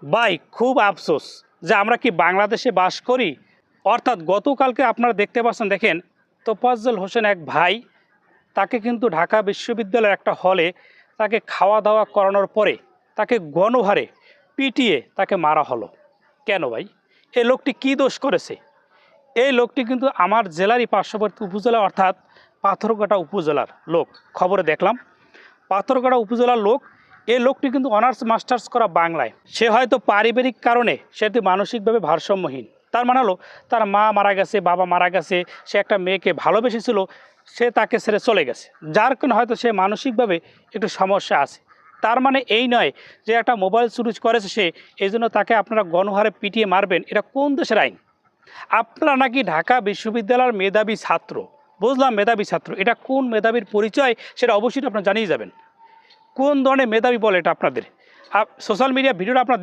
ভাই খুব আফসোস যে আমরা কি বাংলাদেশে বাস করি। অর্থাৎ গতকালকে আপনারা দেখতে পাচ্ছেন, দেখেন তোফাজ্জল হোসেন এক ভাই, তাকে কিন্তু ঢাকা বিশ্ববিদ্যালয়ের একটা হলে তাকে খাওয়া দাওয়া করানোর পরে তাকে গণহারে পিটিয়ে তাকে মারা হলো। কেন ভাই? এই লোকটি কি দোষ করেছে? এই লোকটি কিন্তু আমার জেলারই পার্শ্ববর্তী উপজেলা, অর্থাৎ পাথরঘাটা উপজেলার লোক। খবরে দেখলাম পাথরঘাটা উপজেলার লোক। এই লোকটি কিন্তু অনার্স মাস্টার্স করা বাংলায়। সে হয়তো পারিবারিক কারণে সে মানসিকভাবে ভারসাম্যহীন। তার মানে হলো তার মা মারা গেছে, বাবা মারা গেছে, সে একটা মেয়েকে ভালোবেসেছিল, সে তাকে ছেড়ে চলে গেছে, যার কারণে হয়তো সে মানসিকভাবে একটু সমস্যা আছে। তার মানে এই নয় যে একটা মোবাইল চুরি করেছে সে, এই জন্য তাকে আপনারা গণহারে পিটিয়ে মারবেন। এটা কোন দেশের আইন? আপনারা নাকি ঢাকা বিশ্ববিদ্যালয়ের মেধাবী ছাত্র, বুঝলাম মেধাবী ছাত্র, এটা কোন মেধাবীর পরিচয় সেটা অবশ্যই আপনারা জানিয়ে যাবেন। কোন ধরনের মেধাবী বলে এটা আপনাদের? সোশ্যাল মিডিয়া ভিডিওটা আপনারা